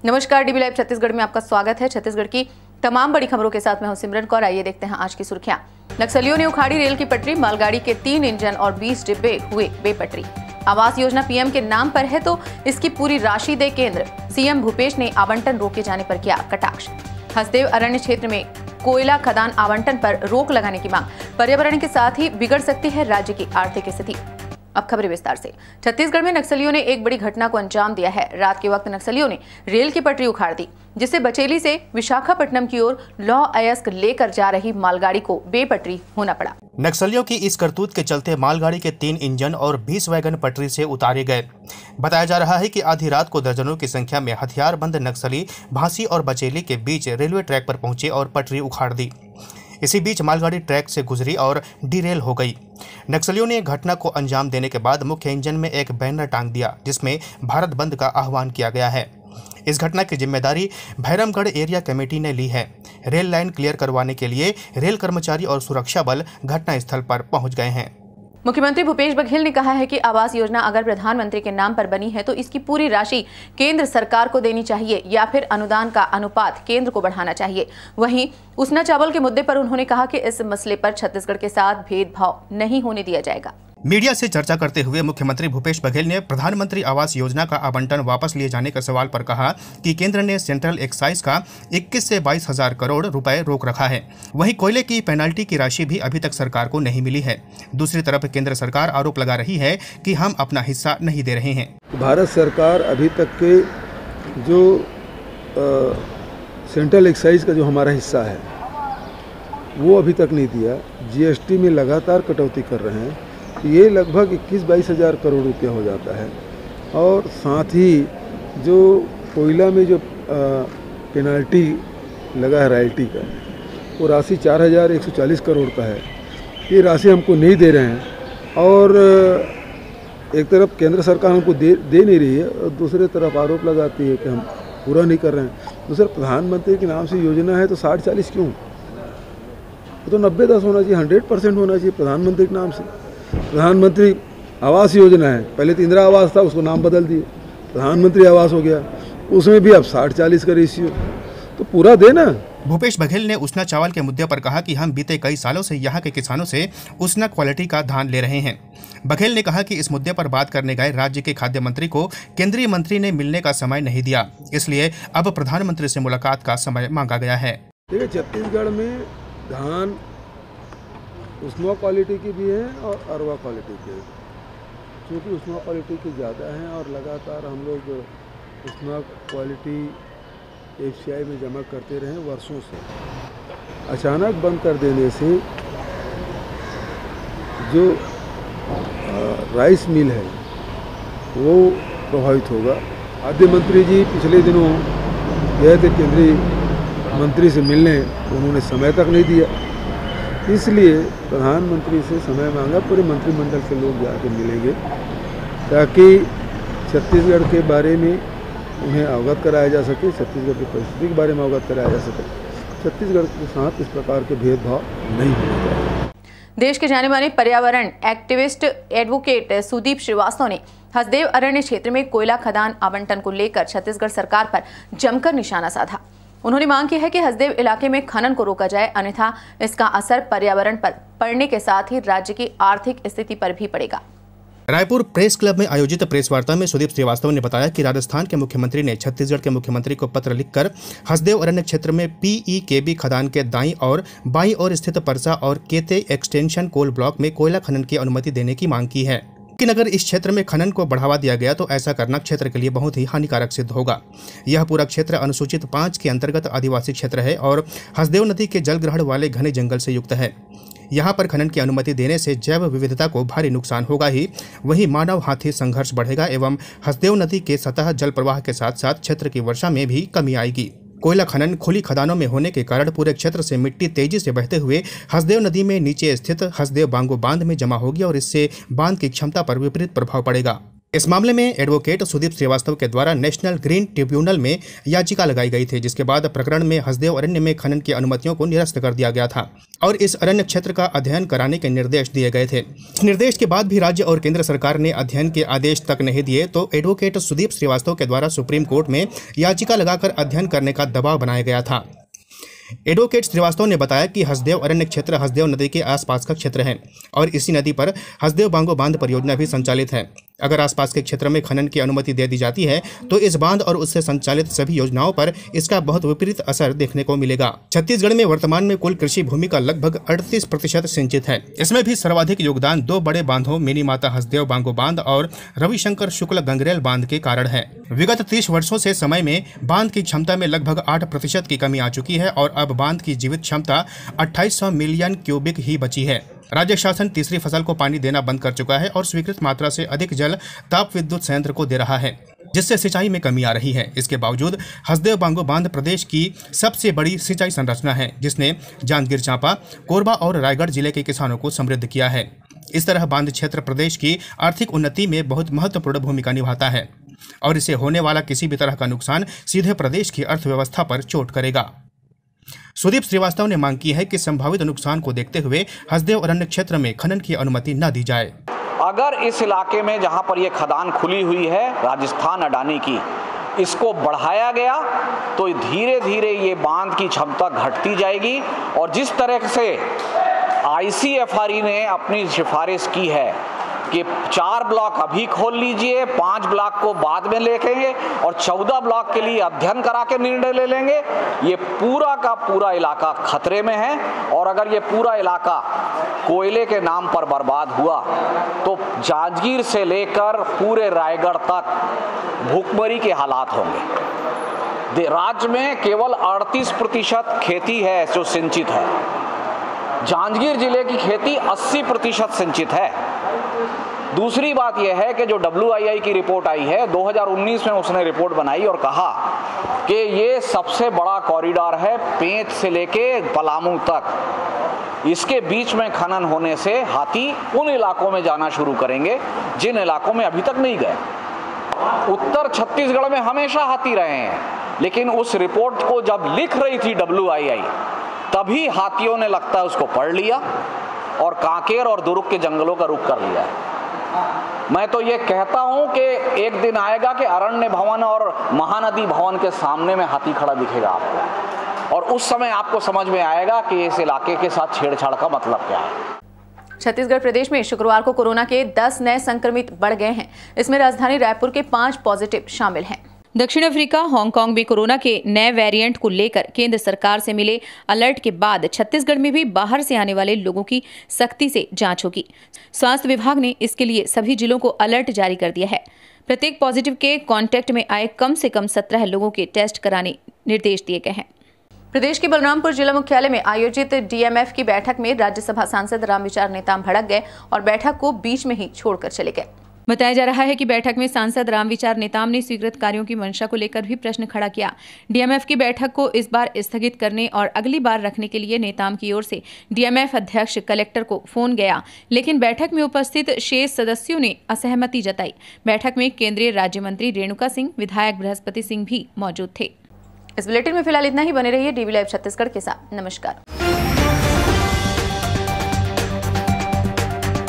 नमस्कार, dB live Chhattisgarh में आपका स्वागत है। छत्तीसगढ़ की तमाम बड़ी खबरों के साथ मैं हूं सिमरन कौर। आइए देखते हैं आज की सुर्खियां। नक्सलियों ने उखाड़ी रेल की पटरी, मालगाड़ी के 3 इंजन और 20 डिब्बे हुए बेपटरी। आवास योजना पीएम के नाम पर है तो इसकी पूरी राशि दे केंद्र। सीएम भूपेश ने आवंटन रोके जाने पर किया कटाक्ष। हसदेव अरण्य क्षेत्र में कोयला खदान आवंटन पर रोक लगाने की मांग। पर्यावरण के साथ ही बिगड़ सकती है राज्य की आर्थिक स्थिति। अब खबरें विस्तार से। छत्तीसगढ़ में नक्सलियों ने एक बड़ी घटना को अंजाम दिया है। रात के वक्त नक्सलियों ने रेल की पटरी उखाड़ दी, जिससे बचेली से विशाखापट्टनम की ओर लौह अयस्क लेकर जा रही मालगाड़ी को बेपटरी होना पड़ा। नक्सलियों की इस करतूत के चलते मालगाड़ी के 3 इंजन और 20 वैगन पटरी से उतारे गए। बताया जा रहा है कि आधी रात को दर्जनों की संख्या में हथियारबंद नक्सली भांसी और बचेली के बीच रेलवे ट्रैक पर पहुंचे और पटरी उखाड़ दी। इसी बीच मालगाड़ी ट्रैक से गुजरी और डिरेल हो गई। नक्सलियों ने घटना को अंजाम देने के बाद मुख्य इंजन में एक बैनर टांग दिया, जिसमें भारत बंद का आह्वान किया गया है। इस घटना की जिम्मेदारी भैरमगढ़ एरिया कमेटी ने ली है। रेल लाइन क्लियर करवाने के लिए रेल कर्मचारी और सुरक्षा बल घटनास्थल पर पहुंच गए हैं। मुख्यमंत्री भूपेश बघेल ने कहा है कि आवास योजना अगर प्रधानमंत्री के नाम पर बनी है तो इसकी पूरी राशि केंद्र सरकार को देनी चाहिए या फिर अनुदान का अनुपात केंद्र को बढ़ाना चाहिए। वहीं उसना चावल के मुद्दे पर उन्होंने कहा कि इस मसले पर छत्तीसगढ़ के साथ भेदभाव नहीं होने दिया जाएगा। मीडिया से चर्चा करते हुए मुख्यमंत्री भूपेश बघेल ने प्रधानमंत्री आवास योजना का आवंटन वापस लिए जाने के सवाल पर कहा कि केंद्र ने सेंट्रल एक्साइज का 21 से 22 हजार करोड़ रुपए रोक रखा है। वहीं कोयले की पेनाल्टी की राशि भी अभी तक सरकार को नहीं मिली है। दूसरी तरफ केंद्र सरकार आरोप लगा रही है कि हम अपना हिस्सा नहीं दे रहे हैं। भारत सरकार अभी तक के जो सेंट्रल एक्साइज का जो हमारा हिस्सा है वो अभी तक नहीं दिया। जीएसटी में लगातार कटौती कर रहे हैं। ये लगभग 21-22 हज़ार करोड़ रुपया हो जाता है। और साथ ही जो कोयला में जो पेनाल्टी लगा है रॉयल्टी का, वो राशि 4140 करोड़ का है। ये राशि हमको नहीं दे रहे हैं और एक तरफ केंद्र सरकार हमको दे नहीं रही है और दूसरी तरफ आरोप लगाती है कि हम पूरा नहीं कर रहे हैं। दूसरा, प्रधानमंत्री के नाम से योजना है तो 60-40 क्यों? तो 90-10 होना चाहिए, 100% होना चाहिए प्रधानमंत्री के नाम से। प्रधानमंत्री आवास योजना है, पहले तो इंदिरा आवास था, उसको नाम बदल दिए, प्रधानमंत्री आवास हो गया। उसमें भी अब 60-40 का रेशियो, तो पूरा देना। भूपेश बघेल ने उसना चावल के मुद्दे पर कहा कि हम बीते कई सालों से यहाँ के किसानों से उसना क्वालिटी का धान ले रहे हैं। बघेल ने कहा कि इस मुद्दे पर बात करने गए राज्य के खाद्य मंत्री को केंद्रीय मंत्री ने मिलने का समय नहीं दिया, इसलिए अब प्रधानमंत्री से मुलाकात का समय मांगा गया है। देखिए, छत्तीसगढ़ में धान उस्मा क्वालिटी की भी है और अरवा क्वालिटी की है। क्योंकि उस्मा क्वालिटी की ज़्यादा है और लगातार हम लोग उस्मा क्वालिटी एफसीआई में जमा करते रहे वर्षों से। अचानक बंद कर देने से जो राइस मिल है वो प्रभावित होगा। खाद्य मंत्री जी पिछले दिनों गए थे केंद्रीय मंत्री से मिलने, उन्होंने समय तक नहीं दिया। इसलिए प्रधानमंत्री से समय मांगा। पूरे मंत्रिमंडल के लोग जाकर मिलेंगे ताकि छत्तीसगढ़ के बारे में उन्हें अवगत कराया जा सके, छत्तीसगढ़ की परिस्थिति के बारे में अवगत कराया जा सके। छत्तीसगढ़ के साथ इस प्रकार के भेदभाव नहीं होने चाहिए। देश के जाने माने पर्यावरण एक्टिविस्ट एडवोकेट सुदीप श्रीवास्तव ने हसदेव अरण्य क्षेत्र में कोयला खदान आवंटन को लेकर छत्तीसगढ़ सरकार पर जमकर निशाना साधा। उन्होंने मांग की है कि हसदेव इलाके में खनन को रोका जाए, अन्यथा इसका असर पर्यावरण पर पड़ने के साथ ही राज्य की आर्थिक स्थिति पर भी पड़ेगा। रायपुर प्रेस क्लब में आयोजित प्रेस वार्ता में सुदीप श्रीवास्तव ने बताया कि राजस्थान के मुख्यमंत्री ने छत्तीसगढ़ के मुख्यमंत्री को पत्र लिखकर हसदेव अरण्य क्षेत्र में पीईकेबी खदान के दाईं और बाईं ओर स्थित परसा और केते एक्सटेंशन कोल ब्लॉक में कोयला खनन की अनुमति देने की मांग की है। लेकिन अगर इस क्षेत्र में खनन को बढ़ावा दिया गया तो ऐसा करना क्षेत्र के लिए बहुत ही हानिकारक सिद्ध होगा। यह पूरा क्षेत्र अनुसूचित 5 के अंतर्गत आदिवासी क्षेत्र है और हसदेव नदी के जलग्रहण वाले घने जंगल से युक्त है। यहाँ पर खनन की अनुमति देने से जैव विविधता को भारी नुकसान होगा ही, वहीं मानव हाथी संघर्ष बढ़ेगा एवं हसदेव नदी के सतह जल प्रवाह के साथ साथ क्षेत्र की वर्षा में भी कमी आएगी। कोयला खनन खुली खदानों में होने के कारण पूरे क्षेत्र से मिट्टी तेजी से बहते हुए हसदेव नदी में नीचे स्थित हसदेव बांगो बांध में जमा होगी और इससे बांध की क्षमता पर विपरीत प्रभाव पड़ेगा। इस मामले में एडवोकेट सुदीप श्रीवास्तव के द्वारा नेशनल ग्रीन ट्रिब्यूनल में याचिका लगाई गई थी, जिसके बाद प्रकरण में हसदेव अरण्य में खनन की अनुमतियों को निरस्त कर दिया गया था और इस अरण्य क्षेत्र का अध्ययन कराने के निर्देश दिए गए थे। इस निर्देश के बाद भी राज्य और केंद्र सरकार ने अध्ययन के आदेश तक नहीं दिए तो एडवोकेट सुदीप श्रीवास्तव के द्वारा सुप्रीम कोर्ट में याचिका लगाकर अध्ययन करने का दबाव बनाया गया था। एडवोकेट श्रीवास्तव ने बताया कि हसदेव अरण्य क्षेत्र हसदेव नदी के आसपास का क्षेत्र है और इसी नदी पर हसदेव बांगो बांध परियोजना भी संचालित है। अगर आसपास के क्षेत्र में खनन की अनुमति दे दी जाती है तो इस बांध और उससे संचालित सभी योजनाओं पर इसका बहुत विपरीत असर देखने को मिलेगा। छत्तीसगढ़ में वर्तमान में कुल कृषि भूमि का लगभग 38% सिंचित है। इसमें भी सर्वाधिक योगदान दो बड़े बांधों मिनी माता हसदेव बांगो बांध और रविशंकर शुक्ल गंगरेल बांध के कारण है। विगत 30 वर्षों से समय में बांध की क्षमता में लगभग 8% की कमी आ चुकी है और अब बांध की जीवित क्षमता 2800 मिलियन क्यूबिक ही बची है। राज्य शासन तीसरी फसल को पानी देना बंद कर चुका है और स्वीकृत मात्रा से अधिक जल ताप विद्युत संयंत्र को दे रहा है, जिससे सिंचाई में कमी आ रही है। इसके बावजूद हसदेव बांगो बांध प्रदेश की सबसे बड़ी सिंचाई संरचना है, जिसने जांजगीर चांपा, कोरबा और रायगढ़ जिले के किसानों को समृद्ध किया है। इस तरह बांध क्षेत्र प्रदेश की आर्थिक उन्नति में बहुत महत्वपूर्ण भूमिका निभाता है और इसे होने वाला किसी भी तरह का नुकसान सीधे प्रदेश की अर्थव्यवस्था पर चोट करेगा। सुदीप श्रीवास्तव ने मांग की है कि संभावित नुकसान को देखते हुए हसदेव अरण्य क्षेत्र में खनन की अनुमति न दी जाए। अगर इस इलाके में जहां पर ये खदान खुली हुई है राजस्थान अडानी की, इसको बढ़ाया गया तो धीरे धीरे ये बांध की क्षमता घटती जाएगी और जिस तरह से ICFRE ने अपनी सिफारिश की है कि 4 ब्लॉक अभी खोल लीजिए, 5 ब्लॉक को बाद में लेंगे और 14 ब्लॉक के लिए अध्ययन करा के निर्णय ले लेंगे, ये पूरा का पूरा इलाका खतरे में है। और अगर ये पूरा इलाका कोयले के नाम पर बर्बाद हुआ तो जांजगीर से लेकर पूरे रायगढ़ तक भूखमरी के हालात होंगे। राज्य में केवल 38% खेती है जो सिंचित है, जांजगीर जिले की खेती 80% सिंचित है। दूसरी बात यह है कि जो WII की रिपोर्ट आई है 2019 में, उसने रिपोर्ट बनाई और कहा कि ये सबसे बड़ा कॉरिडोर है पेंच से लेके पलामू तक। इसके बीच में खनन होने से हाथी उन इलाकों में जाना शुरू करेंगे जिन इलाकों में अभी तक नहीं गए। उत्तर छत्तीसगढ़ में हमेशा हाथी रहे हैं, लेकिन उस रिपोर्ट को जब लिख रही थी WII तभी हाथियों ने लगता है उसको पढ़ लिया और कांकेर और दुर्ग के जंगलों का रुख कर लिया है। मैं तो ये कहता हूं कि एक दिन आएगा कि अरण्य भवन और महानदी भवन के सामने में हाथी खड़ा दिखेगा आपको और उस समय आपको समझ में आएगा कि इस इलाके के साथ छेड़छाड़ का मतलब क्या है। छत्तीसगढ़ प्रदेश में शुक्रवार को कोरोना के 10 नए संक्रमित बढ़ गए हैं। इसमें राजधानी रायपुर के 5 पॉजिटिव शामिल हैं। दक्षिण अफ्रीका, हांगकांग में कोरोना के नए वेरिएंट को लेकर केंद्र सरकार से मिले अलर्ट के बाद छत्तीसगढ़ में भी बाहर से आने वाले लोगों की सख्ती से जांच होगी। स्वास्थ्य विभाग ने इसके लिए सभी जिलों को अलर्ट जारी कर दिया है। प्रत्येक पॉजिटिव के कांटेक्ट में आए कम से कम 17 लोगों के टेस्ट कराने निर्देश दिए गए हैं। प्रदेश के बलरामपुर जिला मुख्यालय में आयोजित DMF की बैठक में राज्यसभा सांसद रामविचार नेताम भड़क गए और बैठक को बीच में ही छोड़कर चले गए। बताया जा रहा है कि बैठक में सांसद रामविचार नेताम ने स्वीकृत कार्यों की मंशा को लेकर भी प्रश्न खड़ा किया। DMF की बैठक को इस बार स्थगित करने और अगली बार रखने के लिए नेताम की ओर से DMF अध्यक्ष कलेक्टर को फोन गया, लेकिन बैठक में उपस्थित शेष सदस्यों ने असहमति जताई। बैठक में केंद्रीय राज्य मंत्री रेणुका सिंह, विधायक बृहस्पति सिंह भी मौजूद थे। इस बुलेटिन में फिलहाल इतना ही। बने रहिए DV लाइव छत्तीसगढ़ के साथ। नमस्कार।